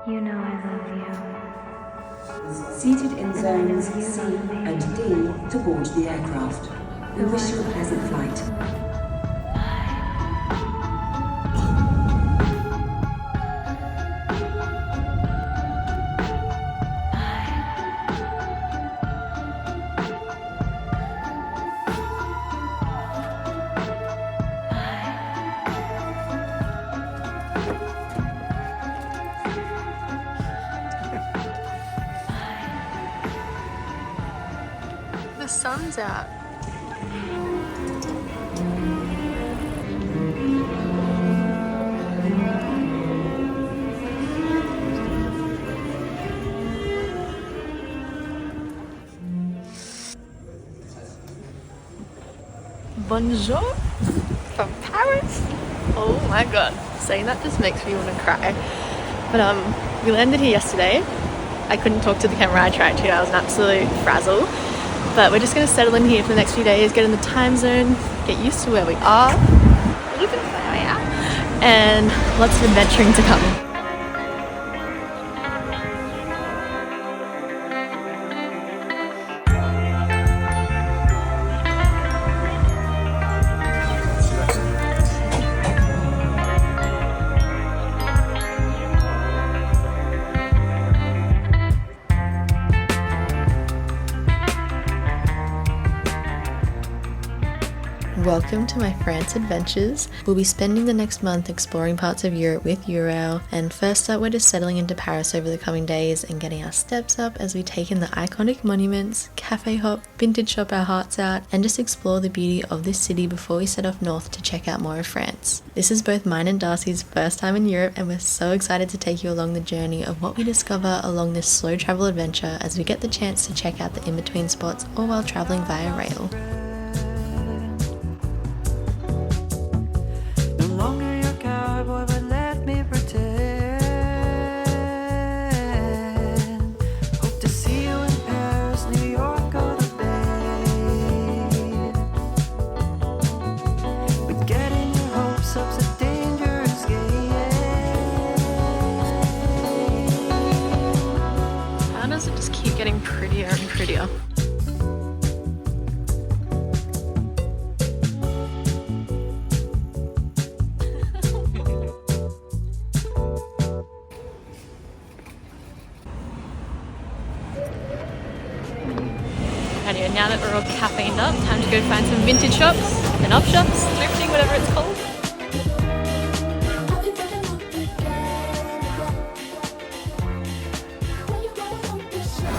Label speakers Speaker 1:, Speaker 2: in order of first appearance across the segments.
Speaker 1: You know I love
Speaker 2: Seated in zones C and D to board the aircraft. We wish you a pleasant flight.
Speaker 3: The sun's out. Bonjour from Paris. Oh my god, saying that just makes me want to cry. But we landed here yesterday. I couldn't talk to the camera. I tried to. I was an absolute frazzle. But we're just going to settle in here for the next few days, get in the time zone, get used to where we are, and lots of adventuring to come. Welcome to my France adventures. We'll be spending the next month exploring parts of Europe with Eurail, and first up we're just settling into Paris over the coming days and getting our steps up as we take in the iconic monuments, cafe hop, vintage shop our hearts out, and just explore the beauty of this city before we set off north to check out more of France. This is both mine and Darcy's first time in Europe, and we're so excited to take you along the journey of what we discover along this slow travel adventure as we get the chance to check out the in-between spots all while traveling via rail. Getting prettier and prettier. Anyway, now that we're all caffeined up, time to go find some vintage shops and op shops, thrifting, whatever it's called.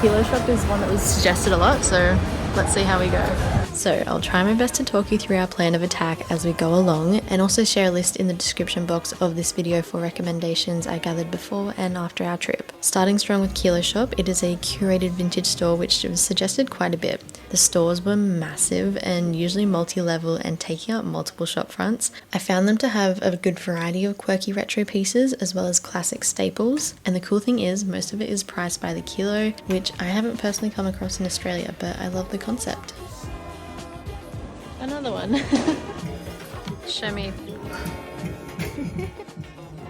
Speaker 3: Kilo shop is one that was suggested a lot, so let's see how we go. So I'll try my best to talk you through our plan of attack as we go along, and also share a list in the description box of this video for recommendations I gathered before and after our trip. Starting strong with Kilo Shop, it is a curated vintage store which was suggested quite a bit. The stores were massive and usually multi-level and taking up multiple shop fronts. I found them to have a good variety of quirky retro pieces as well as classic staples, and the cool thing is most of it is priced by the kilo, which I haven't personally come across in Australia, but I love the concept. Another one. Show me.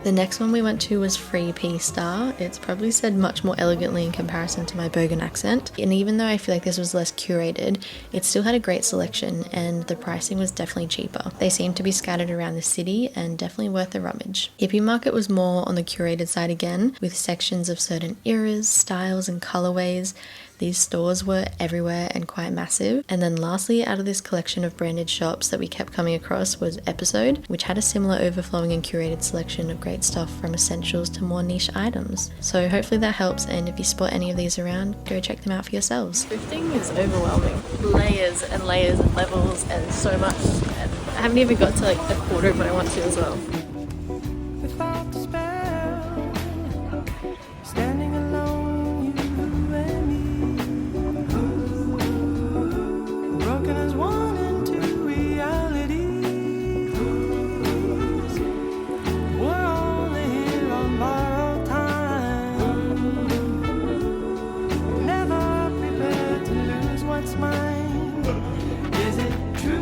Speaker 3: The next one we went to was Free P Star. It's probably said much more elegantly in comparison to my Bergen accent, and even though I feel like this was less curated, it still had a great selection and the pricing was definitely cheaper. They seemed to be scattered around the city and definitely worth a rummage. Hippie Market was more on the curated side again, with sections of certain eras, styles and colorways. These stores were everywhere and quite massive. And then lastly, out of this collection of branded shops that we kept coming across was Episode, which had a similar overflowing and curated selection of great stuff from essentials to more niche items. So hopefully that helps, and if you spot any of these around, go check them out for yourselves. Thrifting is overwhelming. Layers and layers and levels and so much. And I haven't even got to like a quarter of what I want to as well.
Speaker 4: Is it true?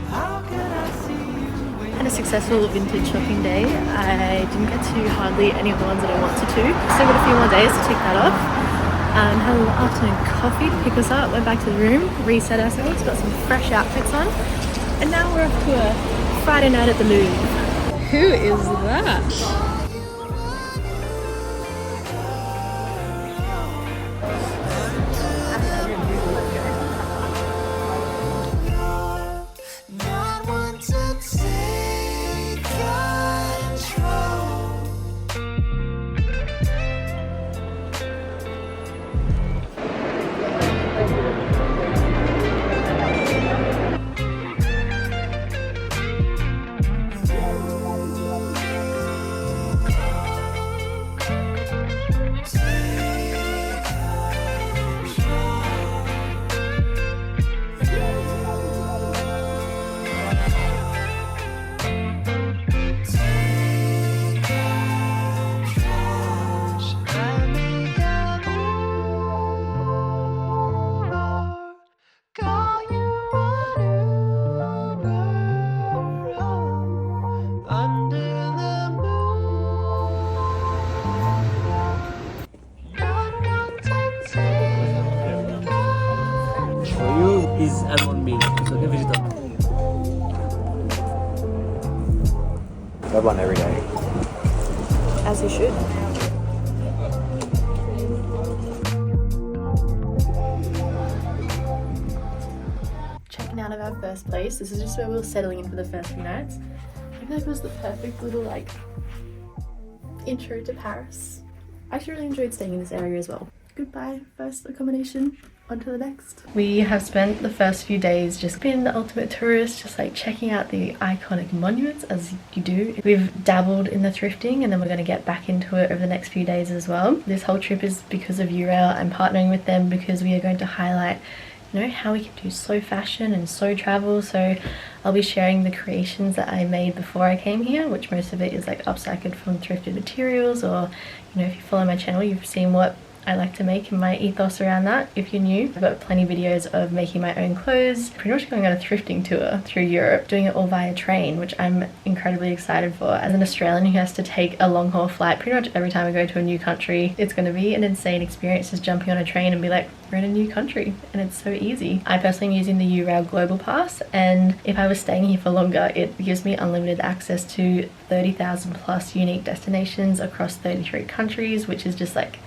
Speaker 4: How can I see
Speaker 3: successful vintage shopping day. I didn't get to hardly any of the ones that I wanted to. Still got a few more days to tick that off. Had a little afternoon coffee to pick us up, went back to the room, reset ourselves, got some fresh outfits on, and now we're off to a Friday night at the Louvre. Who is that?
Speaker 4: Is almond milk. It's okay, vegetable. Have one every day.
Speaker 3: As you should. Checking out of our first place. This is just where we were settling in for the first few nights. I feel like it was the perfect little like intro to Paris. I actually really enjoyed staying in this area as well. Goodbye, first accommodation. On to the next. We have spent the first few days just being the ultimate tourist, just like checking out the iconic monuments as you do. We've dabbled in the thrifting and then we're going to get back into it over the next few days as well. This whole trip is because of Eurail. I'm partnering with them because we are going to highlight, you know, how we can do slow fashion and slow travel. So I'll be sharing the creations that I made before I came here, which most of it is like upcycled from thrifted materials, or, you know, if you follow my channel, you've seen what I like to make and my ethos around that. If you're new, I've got plenty of videos of making my own clothes, pretty much going on a thrifting tour through Europe, doing it all via train, which I'm incredibly excited for. As an Australian who has to take a long haul flight pretty much every time I go to a new country, it's going to be an insane experience just jumping on a train and be like, we're in a new country, and it's so easy. I personally am using the Eurail Global Pass, and if I was staying here for longer, it gives me unlimited access to 30,000 plus unique destinations across 33 countries, which is just like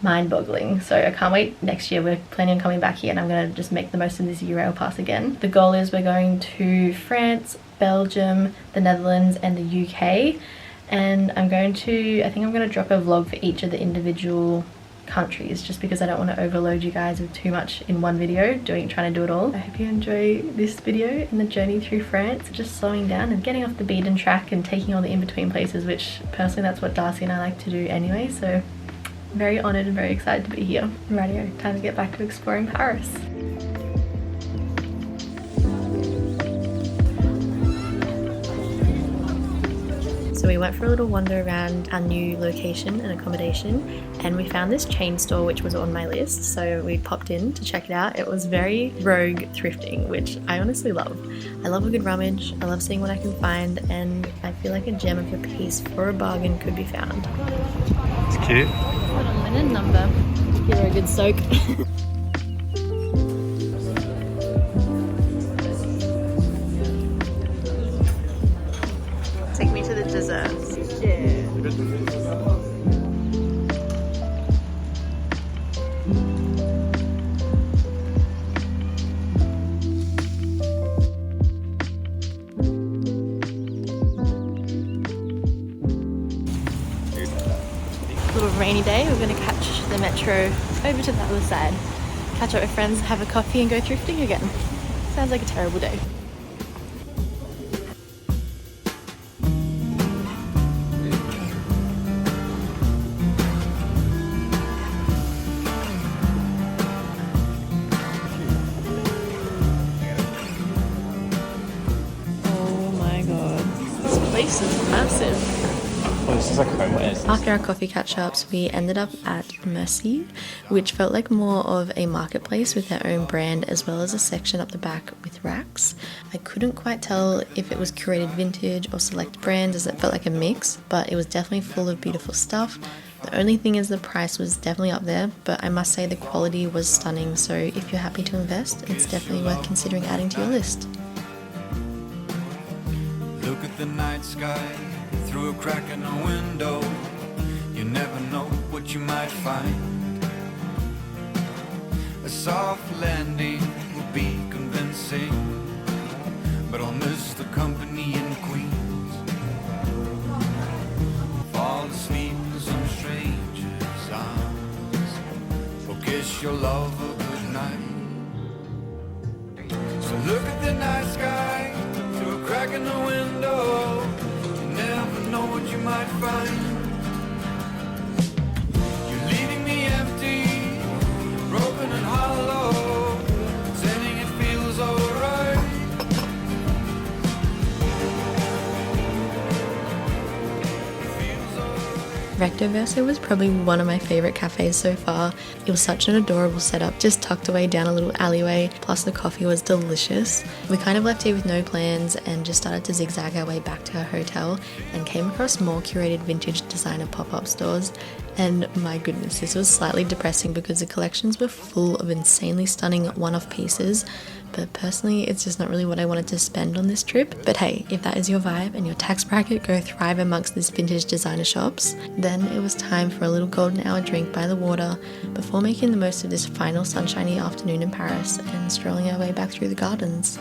Speaker 3: mind-boggling. So I can't wait. Next year we're planning on coming back here and I'm going to just make the most of this Eurail pass again. The goal is we're going to France, Belgium, the Netherlands and the UK, and I think I'm going to drop a vlog for each of the individual countries, just because I don't want to overload you guys with too much in one video trying to do it all. I hope you enjoy this video and the journey through France, just slowing down and getting off the beaten track and taking all the in-between places, which personally that's what Darcy and I like to do anyway. So I'm very honoured and very excited to be here. Rightio, time to get back to exploring Paris. So we went for a little wander around our new location and accommodation, and we found this chain store which was on my list, so we popped in to check it out. It was very rogue thrifting, which I honestly love. I love a good rummage, I love seeing what I can find, and I feel like a gem of a piece for a bargain could be found.
Speaker 4: It's cute.
Speaker 3: Got a linen number. Give her a good soak. Take me to the desserts. Yeah. Little rainy day, we're going to catch the metro over to the other side, catch up with friends, have a coffee and go thrifting again. Sounds like a terrible day. Oh my god, this place is massive.
Speaker 4: Oh, this is like homewares.
Speaker 3: After our coffee catch-ups, we ended up at Mercy, which felt like more of a marketplace with their own brand, as well as a section up the back with racks. I couldn't quite tell if it was curated vintage or select brands, as it felt like a mix, but it was definitely full of beautiful stuff. The only thing is the price was definitely up there, but I must say the quality was stunning, so if you're happy to invest, it's definitely worth considering adding to your list.
Speaker 5: Look at the night sky through a crack in the window. You never know what you might find. A soft landing will be convincing, but I'll miss the company in Queens. Fall asleep in some stranger's arms, or kiss your lover goodnight. So look at the night sky through a crack in the window. You never know what you might find. You're leaving me empty, broken and hollow, pretending it feels alright.
Speaker 3: Recto Verso was probably one of my favourite cafes so far. It was such an adorable setup, just tucked away down a little alleyway, plus the coffee was delicious. We kind of left here with no plans and just started to zigzag our way back to our hotel and came across more curated vintage designer pop-up stores. And my goodness, this was slightly depressing because the collections were full of insanely stunning one-off pieces, but personally it's just not really what I wanted to spend on this trip. But hey, if that is your vibe and your tax bracket go thrive amongst these vintage designer shops, then it was time for a little golden hour drink by the water before making the most of this final sunshiny afternoon in Paris and strolling our way back through the gardens.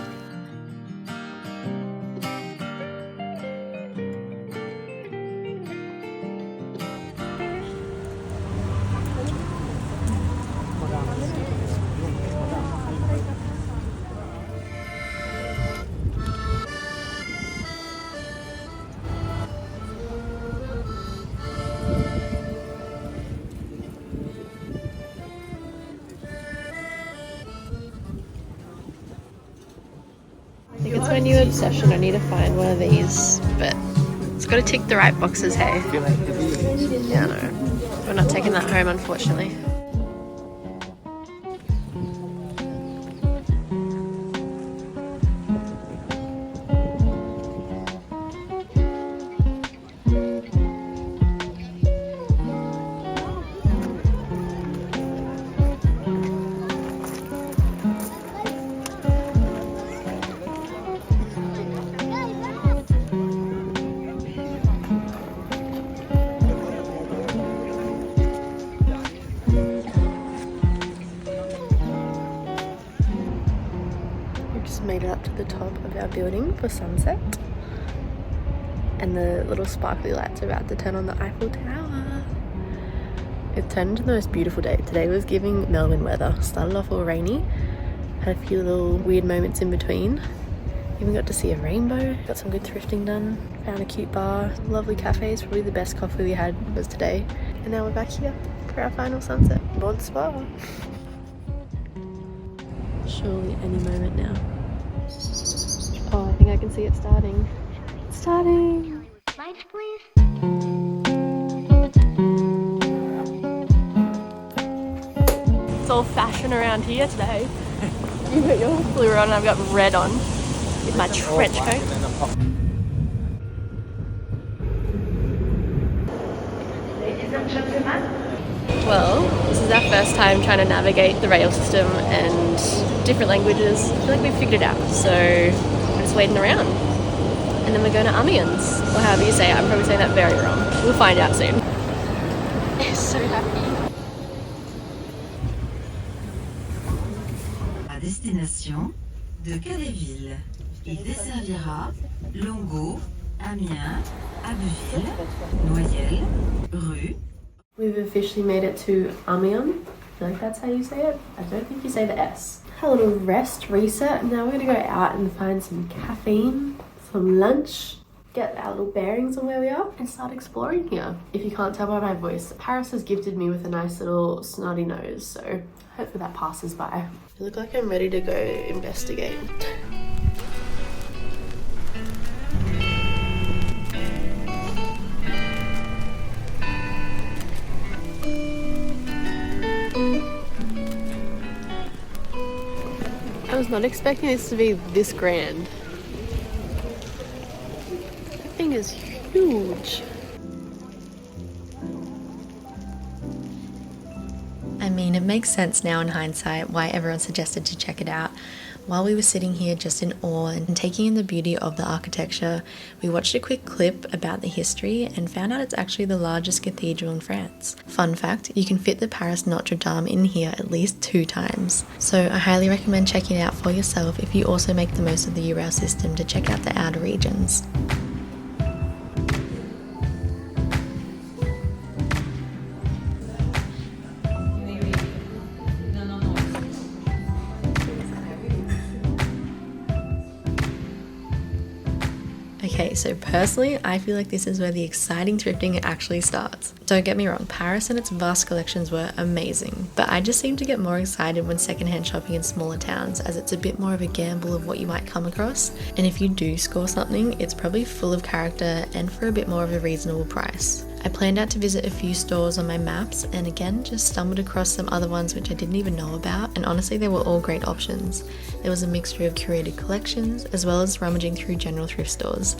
Speaker 3: I think it's my new obsession. I need to find one of these, but it's got to tick the right boxes, hey? Yeah, I know. We're not taking that home, unfortunately. Made it up to the top of our building for sunset, and the little sparkly lights are about to turn on the Eiffel Tower. It turned into the most beautiful day. Today was giving Melbourne weather. Started off all rainy, had a few little weird moments in between. Even got to see a rainbow, got some good thrifting done, found a cute bar, lovely cafes. Probably the best coffee we had was today, and now we're back here for our final sunset. Bonsoir. Surely any moment now. Oh, I think I can see it starting. It's starting!
Speaker 1: Lights, please.
Speaker 3: It's all fashion around here today. You've got your blue on and I've got red on with my trench coat. Well, this is our first time trying to navigate the rail system and different languages. I feel like we've figured it out, so we're just waiting around. And then we're going to Amiens, or however you say it. I'm probably saying that very wrong. We'll find out soon. I'm so happy.
Speaker 2: À destination de Calais-Ville. Il desservira Longo, Amiens, Abbeville, Noyelles, Rue.
Speaker 3: We've officially made it to Amiens. I feel like that's how you say it. I don't think you say the S. Had a little rest, reset. Now we're gonna go out and find some caffeine, some lunch, get our little bearings on where we are and start exploring here. If you can't tell by my voice, Paris has gifted me with a nice little snotty nose, so hopefully that passes by. I look like I'm ready to go investigate.
Speaker 6: was not expecting this to be this grand. That thing is huge.
Speaker 3: I mean, it makes sense now in hindsight why everyone suggested to check it out. While we were sitting here just in awe and taking in the beauty of the architecture, we watched a quick clip about the history and found out it's actually the largest cathedral in France. Fun fact, you can fit the Paris Notre Dame in here at least 2 times. So I highly recommend checking it out for yourself if you also make the most of the Eurail system to check out the outer regions. Okay, so personally, I feel like this is where the exciting thrifting actually starts. Don't get me wrong, Paris and its vast collections were amazing, but I just seem to get more excited when secondhand shopping in smaller towns, as it's a bit more of a gamble of what you might come across, and if you do score something, it's probably full of character and for a bit more of a reasonable price. I planned out to visit a few stores on my maps and again just stumbled across some other ones which I didn't even know about, and honestly they were all great options. There was a mixture of curated collections as well as rummaging through general thrift stores,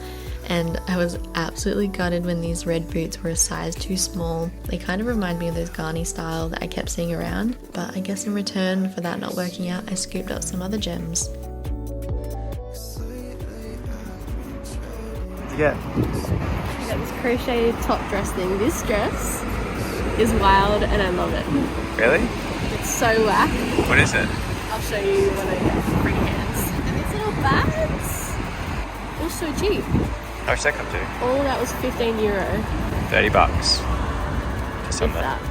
Speaker 3: and I was absolutely gutted when these red boots were a size too small. They kind of remind me of those Garni style that I kept seeing around, but I guess in return for that not working out I scooped up some other gems.
Speaker 4: Yeah.
Speaker 6: I got this crocheted top dress thing. This dress is wild and I love it.
Speaker 4: Really?
Speaker 6: It's so whack.
Speaker 4: What is it?
Speaker 6: I'll show you when I get free hands. And these little bags, all so cheap.
Speaker 4: How much did that come to?
Speaker 6: All that was €15.
Speaker 4: $30. Just on
Speaker 6: If
Speaker 4: that.
Speaker 6: that.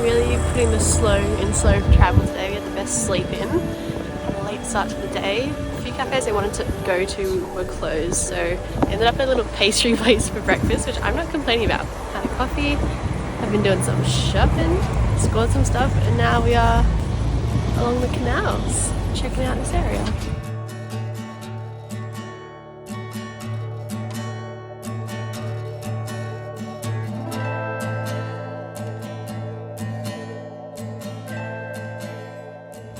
Speaker 6: Really putting the slow travel today. We had the best sleep in. Had a late start to the day. A few cafes I wanted to go to were closed, so ended up at a little pastry place for breakfast, which I'm not complaining about. Had a coffee, I've been doing some shopping, scored some stuff, and now we are along the canals, checking out this area.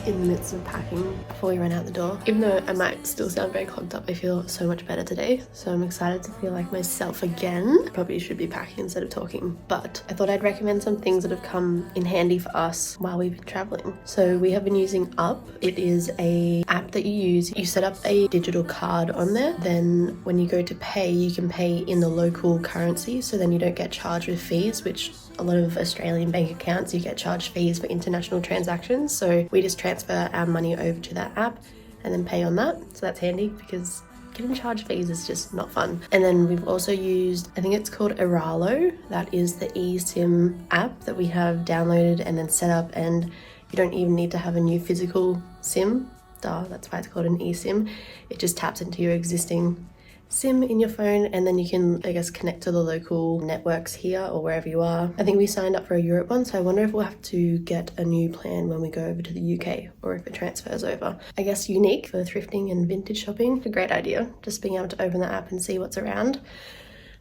Speaker 6: In the midst of packing before we ran out the door. Even though I might still sound very clogged up, I feel so much better today. So I'm excited to feel like myself again. Probably should be packing instead of talking, but I thought I'd recommend some things that have come in handy for us while we've been traveling. So we have been using Up. It is a app that you use. You set up a digital card on there. Then when you go to pay, you can pay in the local currency. So then you don't get charged with fees, which a lot of Australian bank accounts, you get charged fees for international transactions. So we just transfer our money over to that app and then pay on that. So that's handy because getting charged fees is just not fun. And then we've also used, I think it's called Eurail. That is the eSIM app that we have downloaded and then set up, and you don't even need to have a new physical SIM. That's why it's called an eSIM. It just taps into your existing SIM in your phone, and then you can, I guess, connect to the local networks here or wherever you are. I think we signed up for a Europe one, so I wonder if we'll have to get a new plan when we go over to the UK or if it transfers over. I guess unique for thrifting and vintage shopping. A great idea, just being able to open the app and see what's around.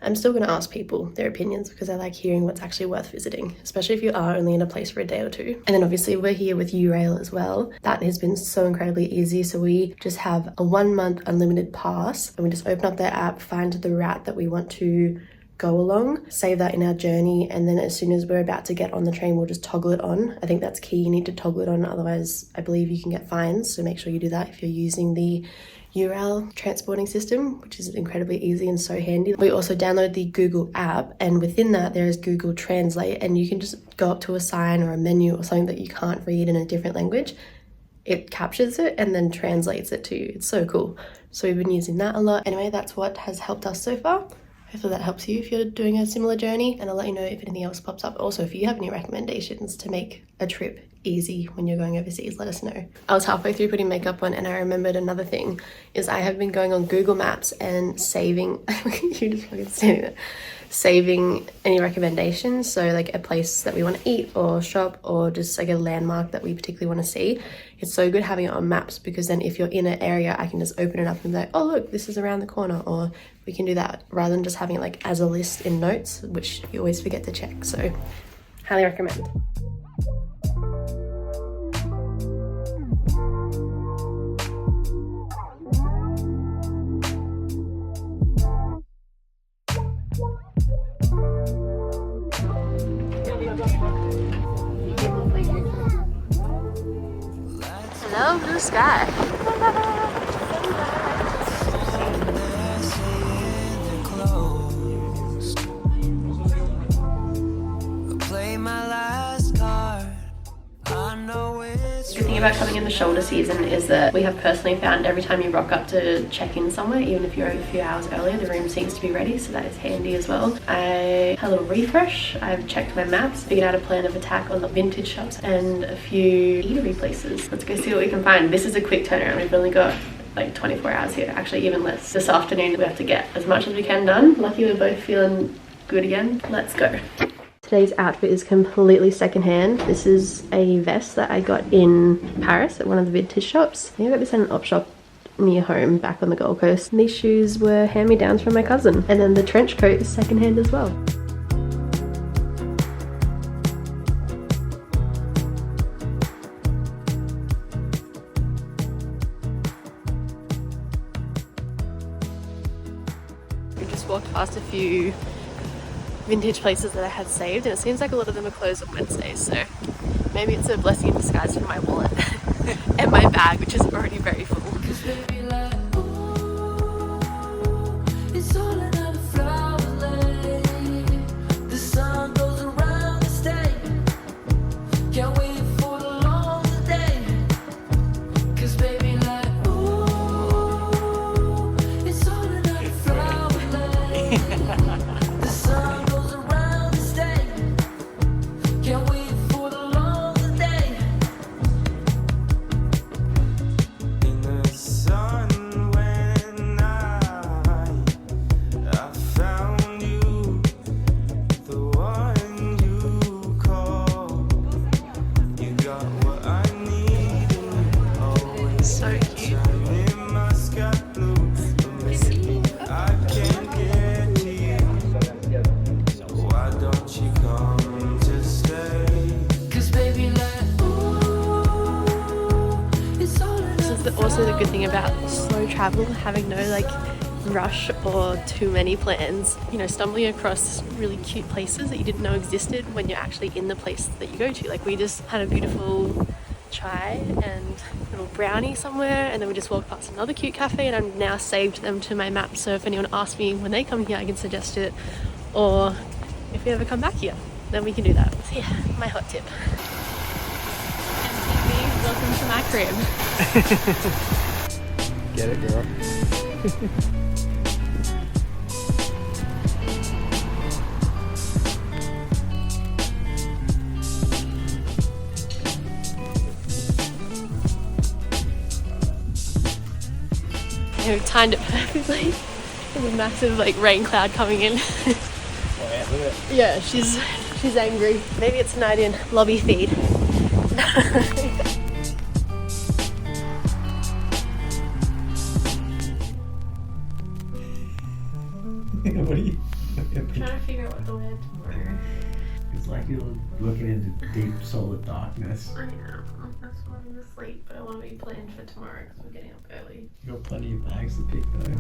Speaker 6: I'm still going to ask people their opinions because I like hearing what's actually worth visiting, especially if you are only in a place for a day or two. And then obviously we're here with Eurail as well. That has been so incredibly easy. So we just have a 1-month unlimited pass, and we just open up their app, find the route that we want to go along, save that in our journey, and then as soon as we're about to get on the train, we'll just toggle it on. I think that's key. You need to toggle it on, otherwise I believe you can get fines. So make sure you do that if you're using the Eurail transporting system, which is incredibly easy and so handy. We also download the Google app, and within that there is Google Translate, and you can just go up to a sign or a menu or something that you can't read in a different language. It captures it and then translates it to you. It's so cool. So we've been using that a lot. Anyway, that's what has helped us so far. Hopefully that helps you if you're doing a similar journey, and I'll let you know if anything else pops up. Also, if you have any recommendations to make a trip easy when you're going overseas, let us know. I was halfway through putting makeup on and I remembered another thing is I have been going on Google Maps and saving, you just fucking standing there, saving any recommendations. So like a place that we want to eat or shop or just like a landmark that we particularly want to see. It's so good having it on maps because then if you're in an area, I can just open it up and be like, oh look, this is around the corner, or we can do that, rather than just having it like as a list in notes, which you always forget to check. So highly recommend. Hello, blue sky. The thing about coming in the shoulder season is that we have personally found every time you rock up to check in somewhere, even if you're a few hours earlier, the room seems to be ready, so that is handy as well. I had a little refresh. I've checked my maps, figured out a plan of attack on the vintage shops and a few eatery places. Let's go see what we can find. This is a quick turnaround. We've only got like 24 hours here, actually even less. This afternoon we have to get as much as we can done. Lucky we're both feeling good again. Let's go. Today's outfit is completely secondhand. This is a vest that I got in Paris at one of the vintage shops. I think I got this at an op shop near home back on the Gold Coast. And these shoes were hand-me-downs from my cousin. And then the trench coat is secondhand as well. We just walked past a few vintage places that I had saved, and it seems like a lot of them are closed on Wednesdays, so maybe it's a blessing in disguise for my wallet and my bag, which is already very full. Also the good thing about slow travel, having no like rush or too many plans, you know, stumbling across really cute places that you didn't know existed when you're actually in the place that you go to. Like we just had a beautiful chai and a little brownie somewhere, and then we just walked past another cute cafe, and I've now saved them to my map, so if anyone asks me when they come here I can suggest it, or if we ever come back here then we can do that. So yeah, my hot tip. Welcome to my crib.
Speaker 4: Get it, girl.
Speaker 6: We timed it perfectly. There's a massive like rain cloud coming in.
Speaker 4: Oh yeah, look at it.
Speaker 6: Yeah, she's angry. Maybe it's a night in lobby feed.
Speaker 7: What are you
Speaker 6: I'm trying to figure out what to wear tomorrow.
Speaker 7: It's like you're looking into deep solid darkness.
Speaker 6: I am. That's why I'm asleep, but I want to be planned for tomorrow because we're getting up early.
Speaker 7: You got plenty of bags to pick though.